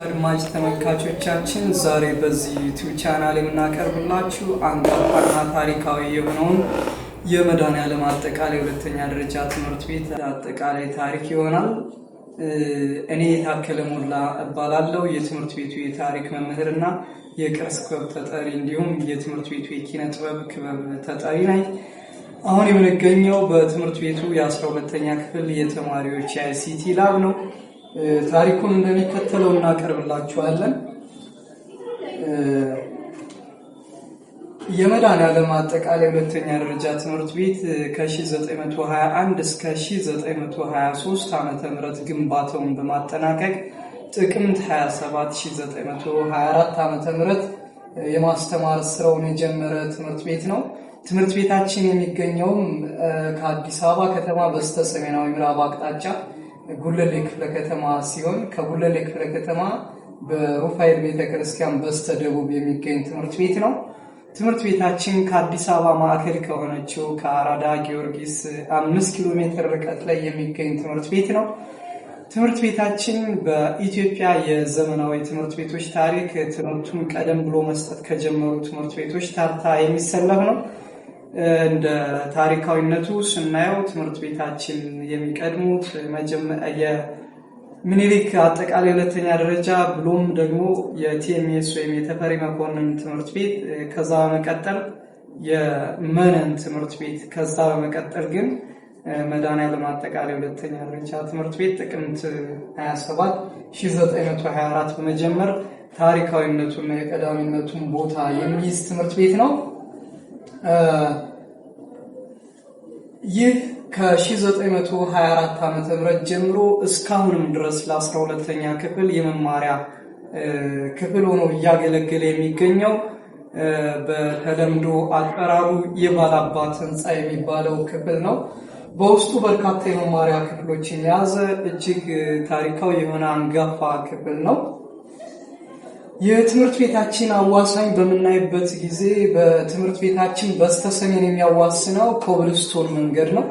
አድማጭ ተመልካቾቻችን ዛሬ በዚህ ዩቲዩብ ቻናል የምናቀርብላችሁ አንጋፋና ታሪካዊ የሆነውን የመድኃኔዓለም አጠቃላይ ሁለተኛ ደረጃ ትምህርት ቤት አጠቃላይ ታሪክ ይሆናል። እኔ ታከለ ሞላ እባላለሁ። የትምህርት ቤቱ የታሪክ መምህርና የቅርስ ክበብ ተጠሪ እንዲሁም የትምህርት ቤቱ የኪነ ጥበብ ክበብ ተጠሪ ነኝ። አሁን የምንገኘው በትምህርት ቤቱ የ12ኛ ክፍል የተማሪዎች የአይሲቲ ላብ ነው። ታሪኩን እንደሚከተለው እናቀርብላችኋለን። የመድኃኔዓለም አጠቃላይ ሁለተኛ ደረጃ ትምህርት ቤት ከ1921 እስከ 1923 ዓመተ ምህረት ግንባታውን በማጠናቀቅ ጥቅምት 27 1924 ዓመተ ምህረት የማስተማር ስራውን የጀመረ ትምህርት ቤት ነው። ትምህርት ቤታችን የሚገኘውም ከአዲስ አበባ ከተማ በስተሰሜናዊ ምዕራብ አቅጣጫ ጉለሌ ክፍለ ከተማ ሲሆን ከጉለሌ ክፍለ ከተማ በሩፋኤል ቤተክርስቲያን በስተደቡብ የሚገኝ ትምህርት ቤት ነው። ትምህርት ቤታችን ከአዲስ አበባ ማዕከል ከሆነችው ከአራዳ ጊዮርጊስ 5 ኪሎ ሜትር ርቀት ላይ የሚገኝ ትምህርት ቤት ነው። ትምህርት ቤታችን በኢትዮጵያ የዘመናዊ ትምህርት ቤቶች ታሪክ ትምህርቱን ቀደም ብሎ መስጠት ከጀመሩ ትምህርት ቤቶች ተርታ የሚሰለፍ ነው። እንደ ታሪካዊነቱ ስናየው ትምህርት ቤታችን የሚቀድሙት የምኒልክ አጠቃላይ ሁለተኛ ደረጃ ብሎም ደግሞ የቲኤምኤስ ወይም የተፈሪ መኮንን ትምህርት ቤት፣ ከዛ በመቀጠል የመነን ትምህርት ቤት፣ ከዛ በመቀጠል ግን መድኃኔዓለም አጠቃላይ ሁለተኛ ደረጃ ትምህርት ቤት ጥቅምት 27 1924 በመጀመር ታሪካዊነቱና የቀዳሚነቱን ቦታ የሚይዝ ትምህርት ቤት ነው። ይህ ከ1924 ዓመተ ምህረት ጀምሮ እስካሁንም ድረስ ለ12ኛ ክፍል የመማሪያ ክፍል ሆኖ እያገለገለ የሚገኘው በተለምዶ አጠራሩ የባላባት ህንፃ የሚባለው ክፍል ነው። በውስጡ በርካታ የመማሪያ ክፍሎችን የያዘ እጅግ ታሪካዊ የሆነ አንጋፋ ክፍል ነው። የትምህርት ቤታችን አዋሳኝ በምናይበት ጊዜ በትምህርት ቤታችን በስተሰሜን የሚያዋስነው ኮብልስቶን መንገድ ነው።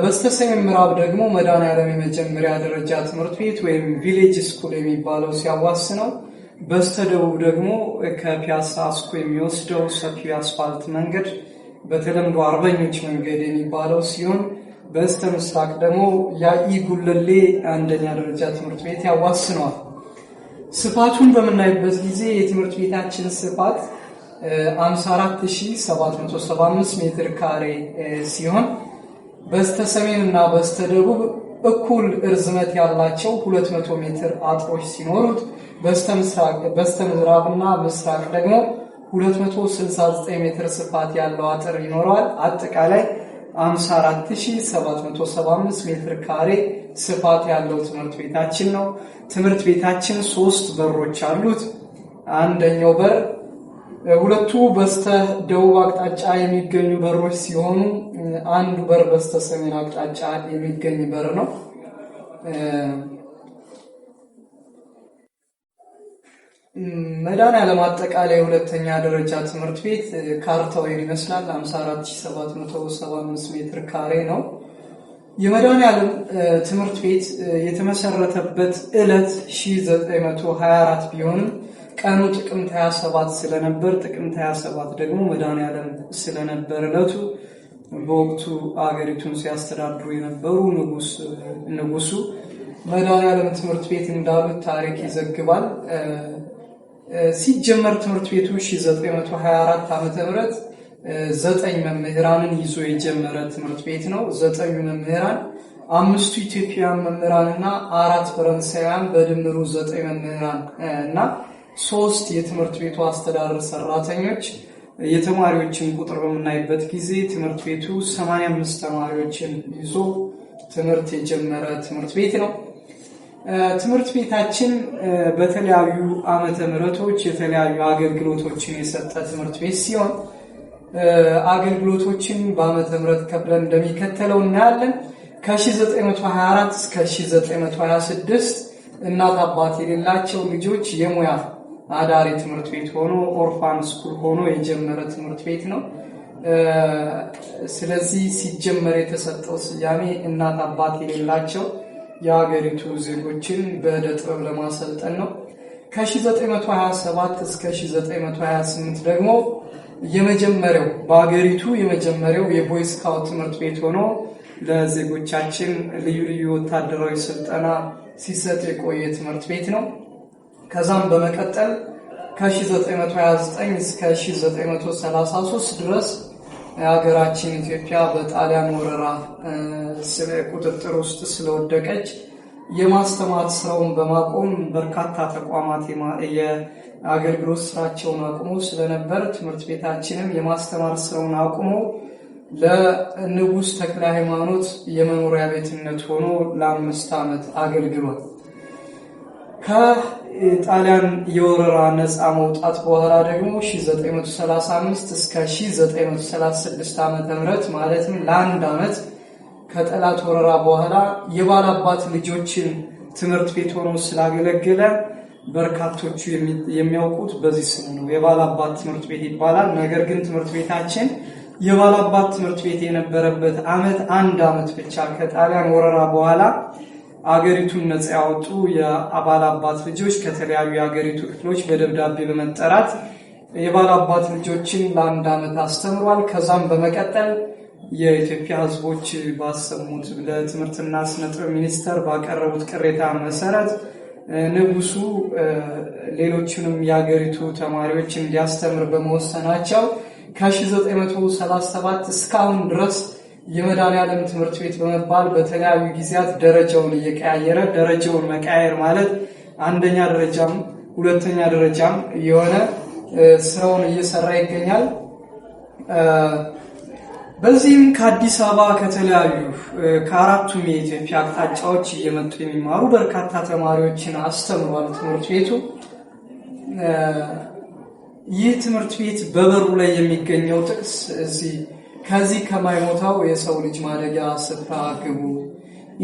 በስተሰሜን ምዕራብ ደግሞ መድኃኔዓለም የመጀመሪያ ደረጃ ትምህርት ቤት ወይም ቪሌጅ ስኩል የሚባለው ሲያዋስነው፣ በስተደቡብ ደግሞ ከፒያሳ አስኮ የሚወስደው ሰፊው አስፋልት መንገድ በተለምዶ አርበኞች መንገድ የሚባለው ሲሆን፣ በስተ ምስራቅ ደግሞ ያኢ ጉለሌ አንደኛ ደረጃ ትምህርት ቤት ያዋስነዋል። ስፋቱን በምናይበት ጊዜ የትምህርት ቤታችን ስፋት 54775 ሜትር ካሬ ሲሆን በስተሰሜን እና በስተደቡብ እኩል እርዝመት ያላቸው 200 ሜትር አጥሮች ሲኖሩት በስተምዕራብ እና ምስራቅ ደግሞ 269 ሜትር ስፋት ያለው አጥር ይኖረዋል። አጠቃላይ 54775 ሜትር ካሬ ስፋት ያለው ትምህርት ቤታችን ነው። ትምህርት ቤታችን 3 በሮች አሉት። አንደኛው በር ሁለቱ በስተ ደቡብ አቅጣጫ የሚገኙ በሮች ሲሆኑ አንዱ በር በስተ ሰሜን አቅጣጫ የሚገኝ በር ነው። መድኃኔዓለም አጠቃላይ ሁለተኛ ደረጃ ትምህርት ቤት ካርታው ይመስላል። 54775 ሜትር ካሬ ነው። የመድኃኔዓለም ትምህርት ቤት የተመሰረተበት ዕለት 1924 ቢሆንም ቀኑ ጥቅምት 27 ስለነበር ጥቅምት 27 ደግሞ መድኃኔዓለም ስለነበር ዕለቱ በወቅቱ አገሪቱን ሲያስተዳድሩ የነበሩ ንጉሱ መድኃኔዓለም ትምህርት ቤት እንዳሉት ታሪክ ይዘግባል። ሲጀመር ትምህርት ቤቱ 1924 ዓመተ ምህረት 9 መምህራንን ይዞ የጀመረ ትምህርት ቤት ነው። 9 መምህራን 5 ኢትዮጵያውያን መምህራንና 4 ፈረንሳውያን በድምሩ 9 መምህራን እና 3 የትምህርት ቤቱ አስተዳደር ሰራተኞች። የተማሪዎችን ቁጥር በምናይበት ጊዜ ትምህርት ቤቱ 85 ተማሪዎችን ይዞ ትምህርት የጀመረ ትምህርት ቤት ነው። ትምህርት ቤታችን በተለያዩ ዓመተ ምህረቶች የተለያዩ አገልግሎቶችን የሰጠ ትምህርት ቤት ሲሆን አገልግሎቶችን በዓመተ ምህረት ከፍለን እንደሚከተለው እናያለን። ከ1924 እስከ 1926 እናት አባት የሌላቸው ልጆች የሙያ አዳሪ ትምህርት ቤት ሆኖ ኦርፋን ስኩል ሆኖ የጀመረ ትምህርት ቤት ነው። ስለዚህ ሲጀመር የተሰጠው ስያሜ እናት አባት የሌላቸው የሀገሪቱ ዜጎችን በዕደ ጥበብ ለማሰልጠን ነው። ከ1927 እስከ 1928 ደግሞ በሀገሪቱ የመጀመሪያው የቦይ ስካውት ትምህርት ቤት ሆኖ ለዜጎቻችን ልዩ ልዩ ወታደራዊ ስልጠና ሲሰጥ የቆየ ትምህርት ቤት ነው። ከዛም በመቀጠል ከ1929 እስከ 1933 ድረስ ሀገራችን ኢትዮጵያ በጣሊያን ወረራ ቁጥጥር ውስጥ ስለወደቀች የማስተማር ስራውን በማቆም በርካታ ተቋማት የአገልግሎት ስራቸውን አቁሞ ስለነበር ትምህርት ቤታችንም የማስተማር ስራውን አቁሞ ለንጉሥ ተክለ ሃይማኖት የመኖሪያ ቤትነት ሆኖ ለ5 ዓመት አገልግሏል። ከጣሊያን የወረራ ነፃ መውጣት በኋላ ደግሞ 1935 እስከ 1936 ዓ.ም ማለትም ለ1 ዓመት ከጠላት ወረራ በኋላ የባላባት ልጆችን ትምህርት ቤት ሆኖ ስላገለገለ በርካቶቹ የሚያውቁት በዚህ ስም ነው። የባላባት ትምህርት ቤት ይባላል። ነገር ግን ትምህርት ቤታችን የባላባት ትምህርት ቤት የነበረበት ዓመት 1 ዓመት ብቻ ከጣሊያን ወረራ በኋላ አገሪቱን ነፃ ያወጡ የባላባት ልጆች ከተለያዩ የአገሪቱ ክፍሎች በደብዳቤ በመጠራት የባላባት ልጆችን ለ1 ዓመት አስተምሯል። ከዛም በመቀጠል የኢትዮጵያ ሕዝቦች ባሰሙት ለትምህርትና ስነ ጥበብ ሚኒስቴር ባቀረቡት ቅሬታ መሰረት ንጉሱ ሌሎችንም የአገሪቱ ተማሪዎች እንዲያስተምር በመወሰናቸው ከ1937 እስካሁን ድረስ የመድኃኔዓለም ትምህርት ቤት በመባል በተለያዩ ጊዜያት ደረጃውን እየቀያየረ ደረጃውን መቀያየር ማለት አንደኛ ደረጃም ሁለተኛ ደረጃም የሆነ ስራውን እየሰራ ይገኛል። በዚህም ከአዲስ አበባ ከተለያዩ ከአራቱም የኢትዮጵያ አቅጣጫዎች እየመጡ የሚማሩ በርካታ ተማሪዎችን አስተምሯል ትምህርት ቤቱ። ይህ ትምህርት ቤት በበሩ ላይ የሚገኘው ጥቅስ ከዚህ ከማይሞታው የሰው ልጅ ማደጊያ ስፍራ ግቡ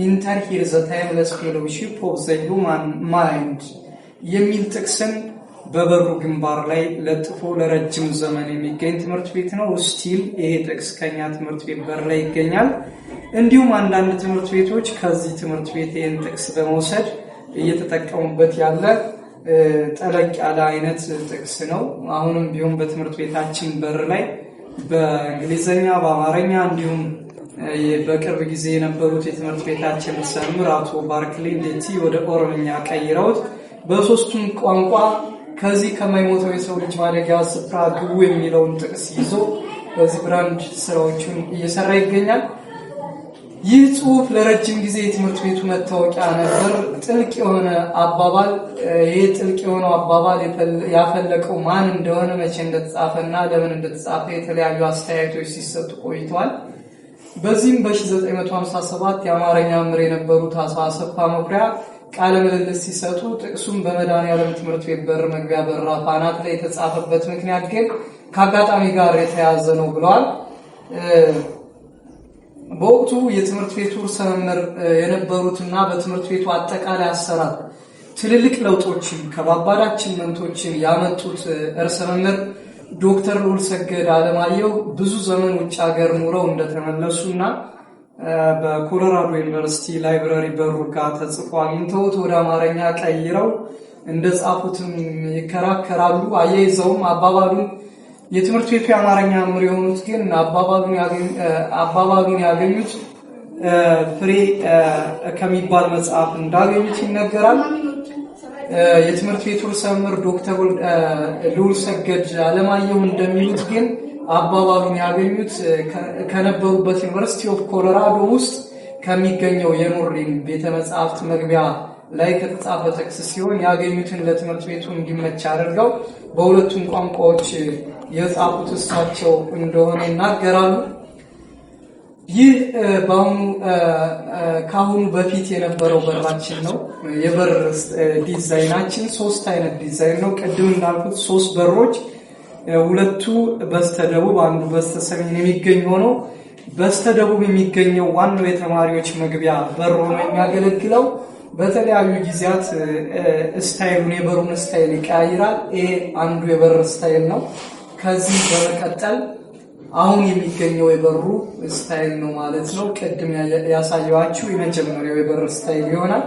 ኢንተር ሂር ዘ ታይምለስ ፌሎሺፕ ኦፍ ዘ ሂውማን ማይንድ የሚል ጥቅስን በበሩ ግንባር ላይ ለጥፎ ለረጅም ዘመን የሚገኝ ትምህርት ቤት ነው። ስቲል ይሄ ጥቅስ ከኛ ትምህርት ቤት በር ላይ ይገኛል። እንዲሁም አንዳንድ ትምህርት ቤቶች ከዚህ ትምህርት ቤት ይህን ጥቅስ በመውሰድ እየተጠቀሙበት ያለ ጠለቅ ያለ አይነት ጥቅስ ነው። አሁንም ቢሆን በትምህርት ቤታችን በር ላይ በእንግሊዘኛ በአማርኛ እንዲሁም በቅርብ ጊዜ የነበሩት የትምህርት ቤታችን መምህር አቶ ባርክሊ ሌቲ ወደ ኦሮምኛ ቀይረውት በሶስቱም ቋንቋ ከዚህ ከማይሞተው የሰው ልጅ ማደጊያ ስፍራ ግቡ የሚለውን ጥቅስ ይዞ በዚህ ብራንድ ስራዎቹን እየሰራ ይገኛል። ይህ ጽሑፍ ለረጅም ጊዜ የትምህርት ቤቱ መታወቂያ ነበር። ጥልቅ የሆነ አባባል ይህ ጥልቅ የሆነው አባባል ያፈለቀው ማን እንደሆነ መቼ እንደተጻፈና ለምን እንደተጻፈ የተለያዩ አስተያየቶች ሲሰጡ ቆይተዋል። በዚህም በ1957 የአማርኛ መምህር የነበሩት አቶ አሰፋ መኩሪያ ቃለ ምልልስ ሲሰጡ ጥቅሱም በመድኃኔዓለም ትምህርት ቤት በር መግቢያ በራፍ አናት ላይ የተጻፈበት ምክንያት ግን ከአጋጣሚ ጋር የተያያዘ ነው ብለዋል። በወቅቱ የትምህርት ቤቱ ርዕሰ መምህር የነበሩትና በትምህርት ቤቱ አጠቃላይ አሰራር ትልልቅ ለውጦችን ከባባድ አቺቭመንቶችን ያመጡት ርዕሰ መምህር ዶክተር ልዑልሰገድ አለማየሁ ብዙ ዘመን ውጭ ሀገር ኑረው እንደተመለሱና በኮሎራዶ ዩኒቨርሲቲ ላይብረሪ በሩ ጋር ተጽፎ አግኝተውት ወደ አማርኛ ቀይረው እንደጻፉትም ይከራከራሉ። አያይዘውም አባባሉን የትምህርት ቤቱ የአማርኛ መምህር የሆኑት ግን አባባሉን ያገኙት ፍሬ ከሚባል መጽሐፍ እንዳገኙት ይነገራል። የትምህርት ቤቱ ርዕሰ መምህር ዶክተር ልዑልሰገድ አለማየሁ እንደሚሉት ግን አባባሉን ያገኙት ከነበሩበት ዩኒቨርሲቲ ኦፍ ኮሎራዶ ውስጥ ከሚገኘው የኖርሊን ቤተ መጻሕፍት መግቢያ ላይ ከተጻፈ ጥቅስ ሲሆን ያገኙትን ለትምህርት ቤቱ እንዲመች አድርገው በሁለቱም ቋንቋዎች የጻፉት እሳቸው እንደሆነ ይናገራሉ። ይህ ከአሁኑ በፊት የነበረው በራችን ነው። የበር ዲዛይናችን 3 አይነት ዲዛይን ነው። ቅድም እንዳልኩት 3 በሮች፣ ሁለቱ በስተደቡብ አንዱ በስተሰሜን የሚገኝ ሆኖ በስተደቡብ የሚገኘው ዋናው የተማሪዎች መግቢያ በር ሆኖ የሚያገለግለው በተለያዩ ጊዜያት ስታይሉን የበሩን ስታይል ይቀያይራል። ይሄ አንዱ የበር ስታይል ነው። ከዚህ በመቀጠል አሁን የሚገኘው የበሩ ስታይል ነው ማለት ነው። ቅድም ያሳየኋችሁ የመጀመሪያው የበር ስታይል ይሆናል።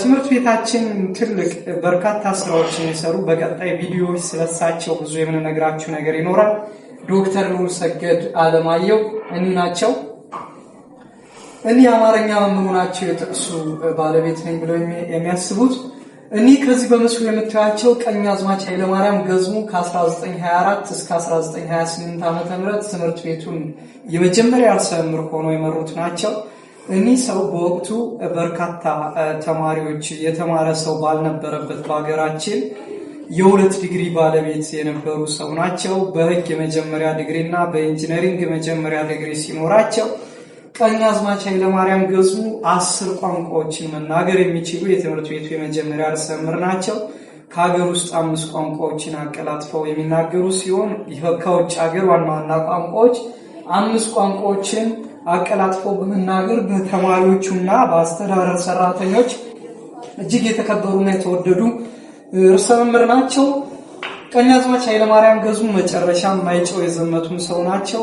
ትምህርት ቤታችን ትልቅ በርካታ ስራዎችን የሰሩ በቀጣይ ቪዲዮዎች ስለሳቸው ብዙ የምንነግራችሁ ነገር ይኖራል። ዶክተር ልዑልሰገድ አለማየሁ እኒህ ናቸው። እኒህ የአማርኛ መምህሩ ናቸው። የጥቅሱ ባለቤት ነኝ ብለው የሚያስቡት እኒህ ከዚህ በምስሉ የምታያቸው ቀኛዝማች ኃይለማርያም ገዝሙ ከ1924 እስከ 1928 ዓ.ም ትምህርት ቤቱን የመጀመሪያ ርዕሰ መምህር ሆነው የመሩት ናቸው። እኒህ ሰው በወቅቱ በርካታ ተማሪዎች የተማረ ሰው ባልነበረበት በሀገራችን የ2 ዲግሪ ባለቤት የነበሩ ሰው ናቸው። በሕግ የመጀመሪያ ዲግሪ እና በኢንጂነሪንግ የመጀመሪያ ዲግሪ ሲኖራቸው ቀኛዝማች ኃይለማርያም ገዝሙ 10 ቋንቋዎችን መናገር የሚችሉ የትምህርት ቤቱ የመጀመሪያ ርዕሰ መምህር ናቸው። ከሀገር ውስጥ 5 ቋንቋዎችን አቀላጥፈው የሚናገሩ ሲሆን ከውጭ ሀገር ዋና ዋና ቋንቋዎች 5 ቋንቋዎችን አቀላጥፈው በመናገር በተማሪዎቹና በአስተዳደር ሰራተኞች እጅግ የተከበሩና የተወደዱ ርዕሰ መምህር ናቸው። ቀኛዝማች ኃይለማርያም ገዝሙ መጨረሻ ማይጨው የዘመቱም ሰው ናቸው።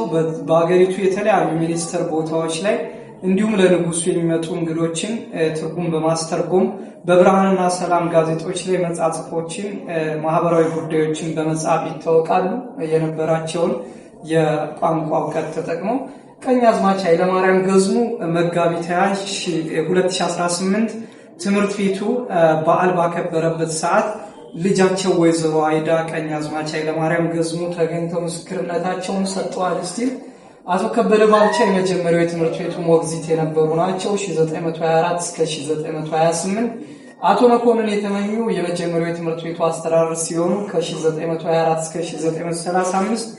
በአገሪቱ የተለያዩ ሚኒስቴር ቦታዎች ላይ እንዲሁም ለንጉሱ የሚመጡ እንግዶችን ትርጉም በማስተርጎም በብርሃንና ሰላም ጋዜጦች ላይ መጻጽፎችን፣ ማህበራዊ ጉዳዮችን በመጻፍ ይታወቃሉ። የነበራቸውን የቋንቋ እውቀት ተጠቅመው ቀኛዝማች ኃይለማርያም ገዝሙ መጋቢት 2018 ትምህርት ቤቱ በዓል ባከበረበት ሰዓት ልጃቸው ወይዘሮ አይዳ ቀኛዝማች ኃይለማርያም ገዝሙ ተገኝተው ምስክርነታቸውን ሰጥተዋል። እስቲል አቶ ከበደ ባልቻ የመጀመሪያው የትምህርት ቤቱ ሞግዚት የነበሩ ናቸው 1924 እስከ 1928። አቶ መኮንን የተመኙ የመጀመሪያው የትምህርት ቤቱ አስተዳደር ሲሆኑ ከ1924 እስከ 1935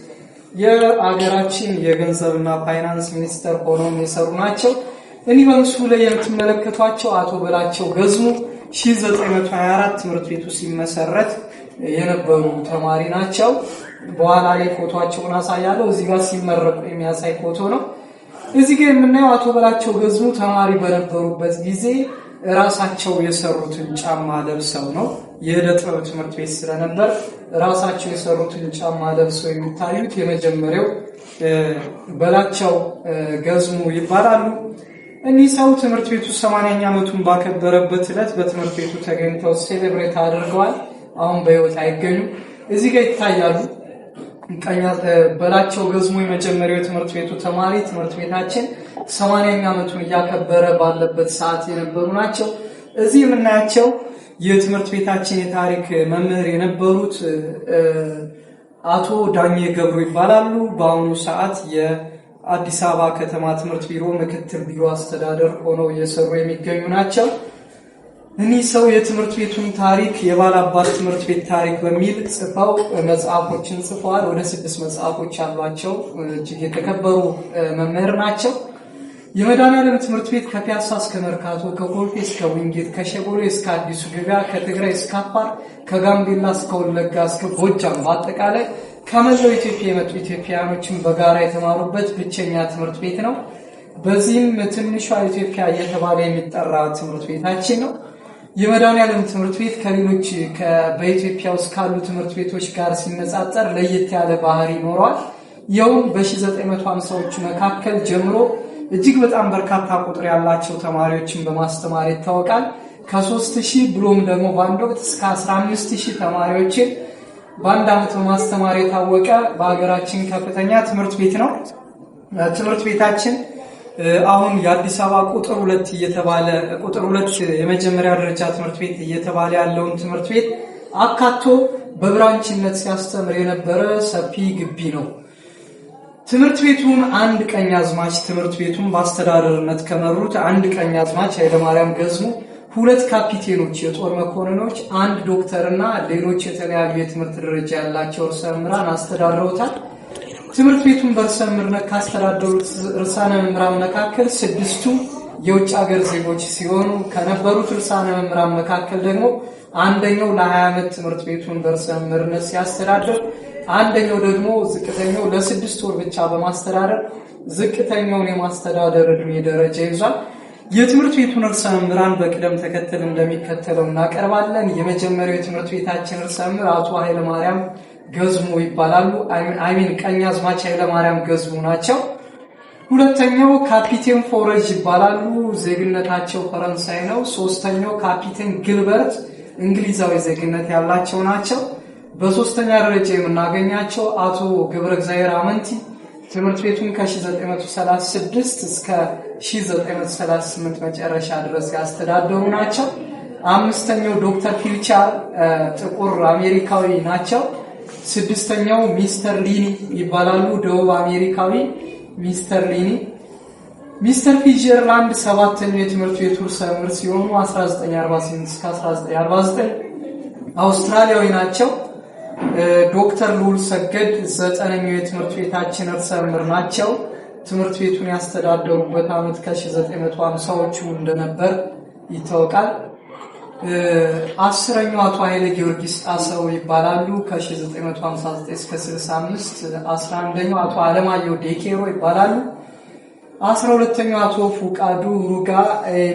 የአገራችን የገንዘብና ፋይናንስ ሚኒስተር ሆነው የሰሩ ናቸው። እኒህ በምስሉ ላይ የምትመለከቷቸው አቶ በላቸው ገዝሙ 1924 ትምህርት ቤቱ ሲመሰረት የነበሩ ተማሪ ናቸው። በኋላ ላይ ፎቶአቸውን አሳያለሁ። እዚህ ጋር ሲመረቁ የሚያሳይ ፎቶ ነው። እዚህ ጋር የምናየው አቶ በላቸው ገዝሙ ተማሪ በነበሩበት ጊዜ ራሳቸው የሰሩትን ጫማ ለብሰው ነው። የዕደ ጥበብ ትምህርት ቤት ስለነበር ራሳቸው የሰሩትን ጫማ ለብሰው የሚታዩት የመጀመሪያው በላቸው ገዝሙ ይባላሉ። እኒህ ሰው ትምህርት ቤቱ 80ኛ ዓመቱን ባከበረበት ዕለት በትምህርት ቤቱ ተገኝተው ሴሌብሬት አድርገዋል። አሁን በሕይወት አይገኙም። እዚህ ጋር ይታያሉ። በላቸው ገዝሙ የመጀመሪያው ትምህርት ቤቱ ተማሪ ትምህርት ቤታችን 80ኛ ዓመቱን እያከበረ ባለበት ሰዓት የነበሩ ናቸው። እዚህ የምናያቸው የትምህርት ቤታችን የታሪክ መምህር የነበሩት አቶ ዳኜ ገብሩ ይባላሉ። በአሁኑ ሰዓት የአዲስ አበባ ከተማ ትምህርት ቢሮ ምክትል ቢሮ አስተዳደር ሆነው እየሰሩ የሚገኙ ናቸው። እኒህ ሰው የትምህርት ቤቱን ታሪክ የባላባት ትምህርት ቤት ታሪክ በሚል ጽፈው መጽሐፎችን ጽፈዋል። ወደ 6 መጽሐፎች ያሏቸው እጅግ የተከበሩ መምህር ናቸው። የመድኃኔዓለም ትምህርት ቤት ከፒያሳ እስከ መርካቶ፣ ከኮልፌ እስከ ዊንጌት፣ ከሸጎሌ እስከ አዲሱ ገበያ፣ ከትግራይ እስከ አፋር፣ ከጋምቤላ እስከ ወለጋ እስከ ጎጃም በአጠቃላይ ከመላው ኢትዮጵያ የመጡ ኢትዮጵያውያኖችን በጋራ የተማሩበት ብቸኛ ትምህርት ቤት ነው። በዚህም ትንሿ ኢትዮጵያ እየተባለ የሚጠራ ትምህርት ቤታችን ነው። የመድኃኔዓለም ትምህርት ቤት ከሌሎች በኢትዮጵያ ውስጥ ካሉ ትምህርት ቤቶች ጋር ሲነጻጸር ለየት ያለ ባህሪ ይኖረዋል። ይኸውም በ1950ዎቹ መካከል ጀምሮ እጅግ በጣም በርካታ ቁጥር ያላቸው ተማሪዎችን በማስተማር ይታወቃል። ከ3000 ብሎም ደግሞ በአንድ ወቅት እስከ 15000 ተማሪዎችን በአንድ ዓመት በማስተማር የታወቀ በሀገራችን ከፍተኛ ትምህርት ቤት ነው። ትምህርት ቤታችን አሁን የአዲስ አበባ ቁጥር 2 እየተባለ ቁጥር 2 የመጀመሪያ ደረጃ ትምህርት ቤት እየተባለ ያለውን ትምህርት ቤት አካቶ በብራንችነት ሲያስተምር የነበረ ሰፊ ግቢ ነው። ትምህርት ቤቱን አንድ ቀኛዝማች ትምህርት ቤቱን በአስተዳደርነት ከመሩት አንድ ቀኛዝማች ኃይለማርያም ገዝሙ፣ 2 ካፒቴኖች የጦር መኮንኖች፣ 1 ዶክተርና ሌሎች የተለያዩ የትምህርት ደረጃ ያላቸው ርዕሰ መምህራን አስተዳድረውታል። ትምህርት ቤቱን በርዕሰ መምህርነት ካስተዳደሩት ርዕሳነ መምህራን መካከል 6ቱ የውጭ ሀገር ዜጎች ሲሆኑ ከነበሩት ርዕሳነ መምህራን መካከል ደግሞ አንደኛው ለ20 ዓመት ትምህርት ቤቱን በርዕሰ መምህርነት ሲያስተዳድር፣ አንደኛው ደግሞ ዝቅተኛው ለ6 ወር ብቻ በማስተዳደር ዝቅተኛውን የማስተዳደር ዕድሜ ደረጃ ይዟል። የትምህርት ቤቱን ርዕሰ መምህራን በቅደም ተከተል እንደሚከተለው እናቀርባለን። የመጀመሪያው የትምህርት ቤታችን ርዕሰ መምህር አቶ ኃይለማርያም ገዝሙ ይባላሉ። አይሚን ቀኛዝማች ኃይለማርያም ገዝሙ ናቸው። ሁለተኛው ካፒቴን ፎረጅ ይባላሉ። ዜግነታቸው ፈረንሳይ ነው። ሶስተኛው ካፒቴን ግልበርት እንግሊዛዊ ዜግነት ያላቸው ናቸው። በሶስተኛ ደረጃ የምናገኛቸው አቶ ገብረ እግዚአብሔር አመንቲ ትምህርት ቤቱን ከ1936 እስከ 1938 መጨረሻ ድረስ ያስተዳደሩ ናቸው። አምስተኛው ዶክተር ፊልቻር ጥቁር አሜሪካዊ ናቸው። ስድስተኛው ሚስተር ሊኒ ይባላሉ። ደቡብ አሜሪካዊ ሚስተር ሊኒ። ሚስተር ፊትጀርላንድ ሰባተኛው የትምህርት ቤቱ ርዕሰ መምህር ሲሆኑ 1948 እስከ 1949 አውስትራሊያዊ ናቸው። ዶክተር ሉል ሰገድ ዘጠነኛው የትምህርት ቤታችን ርዕሰ መምህር ናቸው። ትምህርት ቤቱን ያስተዳደሩበት ዓመት ከ1950ዎቹ እንደነበር ይታወቃል። አስረኛው አቶ ኃይለ ጊዮርጊስ ጣሰው ይባላሉ። ከ1959 እስከ 65። 11ኛው አቶ አለማየሁ ዴኬሮ ይባላሉ። 12ኛው አቶ ፉቃዱ ሩጋ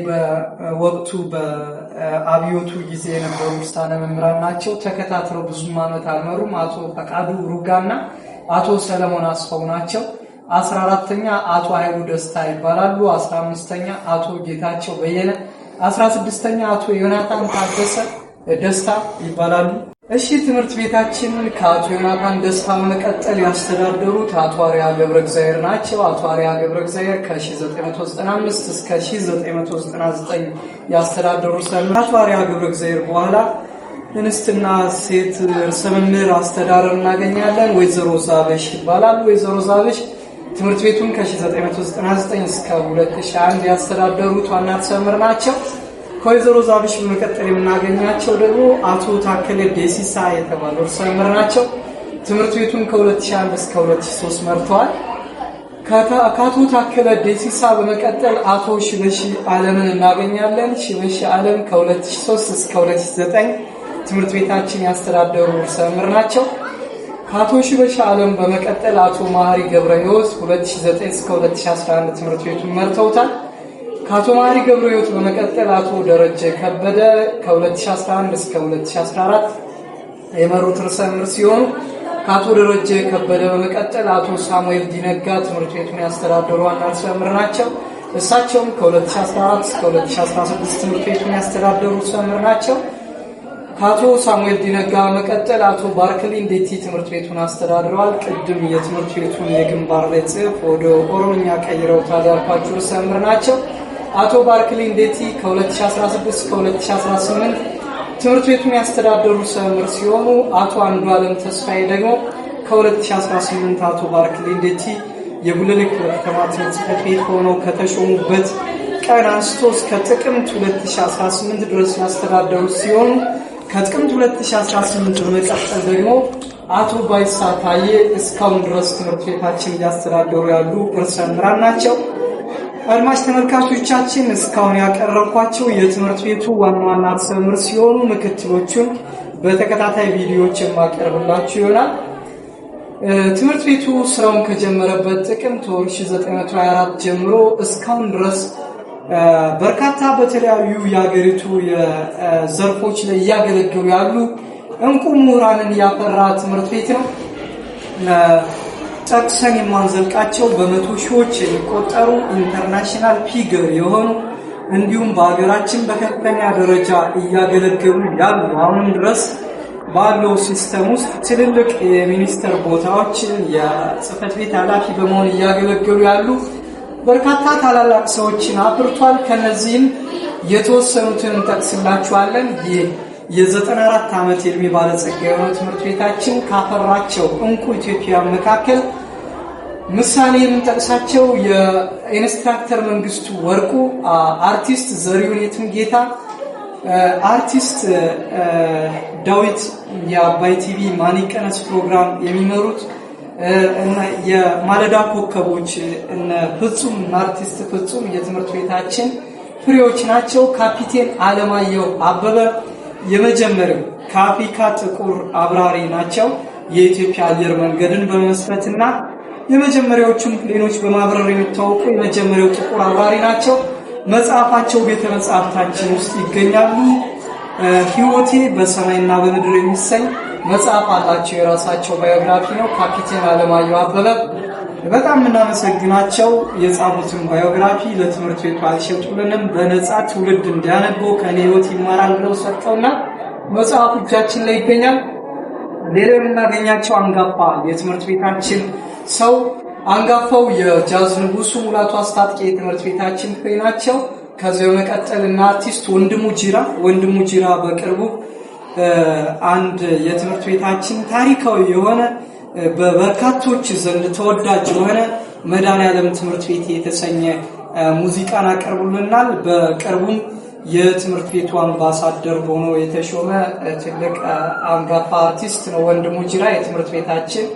በወቅቱ በአብዮቱ ጊዜ የነበሩ ውስታነ መምህራን ናቸው። ተከታትለው ብዙም ዓመት አልመሩም። አቶ ፈቃዱ ሩጋና አቶ ሰለሞን አስፋው ናቸው። 14ኛ አቶ ኃይሉ ደስታ ይባላሉ። 15ኛ አቶ ጌታቸው በየነ፣ 16ኛ አቶ ዮናታን ታደሰ ደስታ ይባላሉ። እሺ ትምህርት ቤታችን ከአቶ ዮናታን ደስታ በመቀጠል ያስተዳደሩት አቶ አርያ ገብረ እግዚአብሔር ናቸው። አቶ አርያ ገብረ እግዚአብሔር ከ1995 እስከ 1999 ያስተዳደሩ ሰው። አቶ አርያ ገብረ እግዚአብሔር በኋላ እንስትና ሴት ርዕሰ መምህር አስተዳደር እናገኛለን። ወይዘሮ ዛበሽ ይባላሉ። ወይዘሮ ዛበሽ ትምህርት ቤቱን ከ1999 እስከ 2001 ያስተዳደሩት ዋና ርዕሰ መምህር ናቸው። ከወይዘሮ ዛብሽ በመቀጠል የምናገኛቸው ደግሞ አቶ ታከለ ደሲሳ የተባሉ ርዕሰ መምህር ናቸው። ትምህርት ቤቱን ከ2001 እስከ 2003 መርተዋል። ከአቶ ታከለ ደሲሳ በመቀጠል አቶ ሽበሺ ዓለምን እናገኛለን። ሽበሺ ዓለም ከ2003 እስከ 2009 ትምህርት ቤታችን ያስተዳደሩ ርዕሰ መምህር ናቸው። ከአቶ ሽበሺ ዓለም በመቀጠል አቶ ማህሪ ገብረ ሕይወት 2009 እስከ 2011 ትምህርት ቤቱን መርተውታል። ከአቶ ማህሪ ገብረ ሕይወት በመቀጠል አቶ ደረጀ ከበደ ከ2011 እስከ 2014 የመሩት ርዕሰ መምህር ሲሆኑ ከአቶ ደረጀ ከበደ በመቀጠል አቶ ሳሙኤል ዲነጋ ትምህርት ቤቱን ያስተዳደሩ ዋና ርዕሰ መምህር ናቸው። እሳቸውም ከ2014 እስከ 2016 ትምህርት ቤቱን ያስተዳደሩ ርዕሰ መምህር ናቸው። ከአቶ ሳሙኤል ዲነጋ በመቀጠል አቶ ባርክሊ እንዴቲ ትምህርት ቤቱን አስተዳድረዋል። ቅድም የትምህርት ቤቱን የግንባር ላይ ጽሑፍ ወደ ኦሮምኛ ቀይረውታል ያልኳቸው ርዕሰ መምህር ናቸው። አቶ ባርክሊ እንዴቲ ከ2016 እስከ 2018 ትምህርት ቤቱን ያስተዳደሩ ርዕሰ መምህር ሲሆኑ አቶ አንዱዓለም ተስፋዬ ደግሞ ከ2018 አቶ ባርክሊ እንዴቲ የጉለሌ ከተማ ትምህርት ጽሕፈት ቤት ሆነው ከተሾሙበት ቀን አንስቶ እስከ ጥቅምት 2018 ድረስ ያስተዳደሩ ሲሆኑ ከጥቅምት 2018 በመቀጠል ደግሞ አቶ ባይሳ ታዬ እስካሁን ድረስ ትምህርት ቤታችን እያስተዳደሩ ያሉ ርዕሰ መምህራን ናቸው። አድማጭ ተመልካቾቻችን እስካሁን ያቀረብኳቸው የትምህርት ቤቱ ዋና ዋና ርዕሰ መምህር ሲሆኑ ምክትሎቹን በተከታታይ ቪዲዮዎች የማቀርብላችሁ ይሆናል። ትምህርት ቤቱ ስራውን ከጀመረበት ጥቅምት 1924 ጀምሮ እስካሁን ድረስ በርካታ በተለያዩ የሀገሪቱ የዘርፎች ላይ እያገለገሉ ያሉ እንቁ ምሁራንን ያፈራ ትምህርት ቤት ነው። ጠቅሰን የማንዘልቃቸው በመቶ ሺዎች የሚቆጠሩ ኢንተርናሽናል ፊገር የሆኑ እንዲሁም በሀገራችን በከፍተኛ ደረጃ እያገለገሉ ያሉ አሁን ድረስ ባለው ሲስተም ውስጥ ትልልቅ የሚኒስተር ቦታዎችን የጽህፈት ቤት ኃላፊ በመሆን እያገለገሉ ያሉ በርካታ ታላላቅ ሰዎችን አፍርቷል። ከነዚህም የተወሰኑትን እንጠቅስላችኋለን። የ94 ዓመት የዕድሜ ባለጸጋ የሆነው ትምህርት ቤታችን ካፈራቸው እንቁ ኢትዮጵያውያን መካከል ምሳሌ የምንጠቅሳቸው የኢንስትራክተር መንግስቱ ወርቁ፣ አርቲስት ዘሪሁን የትምጌታ፣ አርቲስት ዳዊት የአባይ ቲቪ ማን ይቀነስ ፕሮግራም የሚመሩት እና የማለዳ ኮከቦች እነ ፍጹም አርቲስት ፍጹም የትምህርት ቤታችን ፍሬዎች ናቸው። ካፒቴን አለማየሁ አበበ የመጀመሪያው ከአፍሪካ ጥቁር አብራሪ ናቸው። የኢትዮጵያ አየር መንገድን በመመስረትና የመጀመሪያዎቹን ፕሌኖች በማብረር የሚታወቁ የመጀመሪያው ጥቁር አብራሪ ናቸው። መጽሐፋቸው ቤተ መጽሐፍታችን ውስጥ ይገኛሉ። ሕይወቴ በሰማይና በምድር የሚሰኝ መጽሐፍ አላቸው። የራሳቸው ባዮግራፊ ነው። ካፒቴን አለማየሁ አበበ በጣም እናመሰግናቸው። የጻፉትን ባዮግራፊ ለትምህርት ቤቱ አልሸጡልንም። በነፃ ትውልድ እንዲያነበው ከኔ ህይወት ይማራል ብለው ሰጥተውና መጽሐፉ እጃችን ላይ ይገኛል። ሌላው የምናገኛቸው አንጋፋ የትምህርት ቤታችን ሰው አንጋፋው የጃዝ ንጉሱ ሙላቱ አስታጥቄ የትምህርት ቤታችን ፍሬ ናቸው። ከዚህ በመቀጠል እና አርቲስት ወንድሙ ጂራ በቅርቡ አንድ የትምህርት ቤታችን ታሪካዊ የሆነ በበርካቶች ዘንድ ተወዳጅ የሆነ መድኃኔዓለም ትምህርት ቤት የተሰኘ ሙዚቃን አቀርቡልናል። በቅርቡም የትምህርት ቤቱ አምባሳደር ሆኖ የተሾመ ትልቅ አንጋፋ አርቲስት ነው ወንድሙ ጂራ። የትምህርት ቤታችን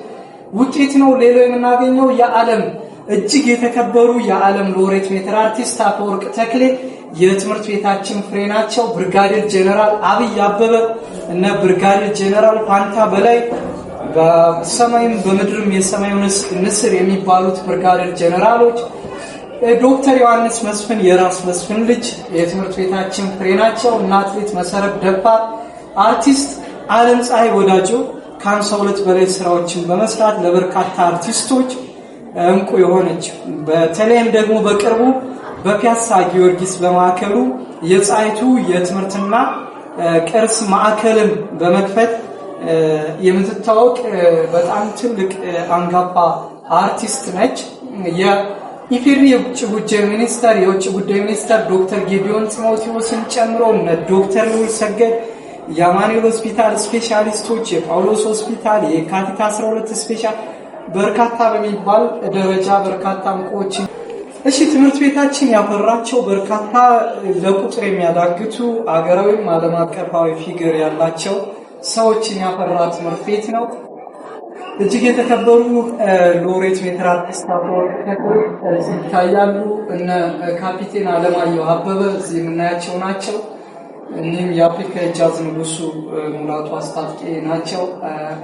ውጤት ነው። ሌላው የምናገኘው የዓለም እጅግ የተከበሩ የዓለም ሎሬት ሜትር አርቲስት አፈወርቅ ተክሌ የትምህርት ቤታችን ፍሬ ናቸው። ብርጋዴር ጀነራል አብይ አበበ እና ብርጋዴር ጀነራል ፋንታ በላይ በሰማይም በምድርም የሰማዩ ንስር የሚባሉት ብርጋዴር ጀነራሎች፣ ዶክተር ዮሐንስ መስፍን የራስ መስፍን ልጅ የትምህርት ቤታችን ፍሬ ናቸው። እና አትሌት መሰረት ደፋር፣ አርቲስት ዓለም ፀሐይ ወዳጆ ከ52 በላይ ስራዎችን በመስራት ለበርካታ አርቲስቶች እንቁ የሆነች በተለይም ደግሞ በቅርቡ በፒያሳ ጊዮርጊስ በማዕከሉ የፀሐይቱ የትምህርትና ቅርስ ማዕከልን በመክፈት የምትታወቅ በጣም ትልቅ አንጋፋ አርቲስት ነች። የኢፌዴሪ የውጭ ጉዳይ ሚኒስተር ዶክተር ጌዲዮን ጢሞቴዎስን ጨምሮ እነ ዶክተር ሉል ሰገድ የአማኑኤል ሆስፒታል ስፔሻሊስቶች፣ የጳውሎስ ሆስፒታል፣ የካቲት 12 ስፔሻል በርካታ በሚባል ደረጃ በርካታ እንቁዎች። እሺ ትምህርት ቤታችን ያፈራቸው በርካታ ለቁጥር የሚያዳግቱ አገራዊም ዓለም አቀፋዊ ፊገር ያላቸው ሰዎችን ያፈራ ትምህርት ቤት ነው። እጅግ የተከበሩ ሎሬት ሜትር አርቲስት አፈወርቅ ተክሌ ይታያሉ። እነ ካፒቴን አለማየሁ አበበ እዚህ የምናያቸው ናቸው። እኒህም የአፍሪካ የጃዝ ንጉሱ ሙላቱ አስታጥቄ ናቸው።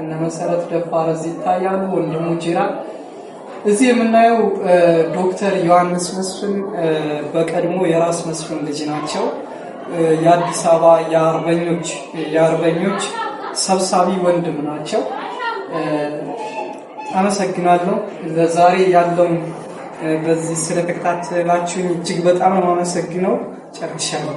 እነ መሰረት ደፋር እዚህ ይታያሉ። ወንድሙ ጂራ እዚህ የምናየው ዶክተር ዮሐንስ መስፍን በቀድሞ የራስ መስፍን ልጅ ናቸው። የአዲስ አበባ የአርበኞች ሰብሳቢ ወንድም ናቸው። አመሰግናለሁ። ለዛሬ ያለውን በዚህ ስለተከታተላችሁኝ እጅግ በጣም ነው አመሰግነው። ጨርሻለሁ።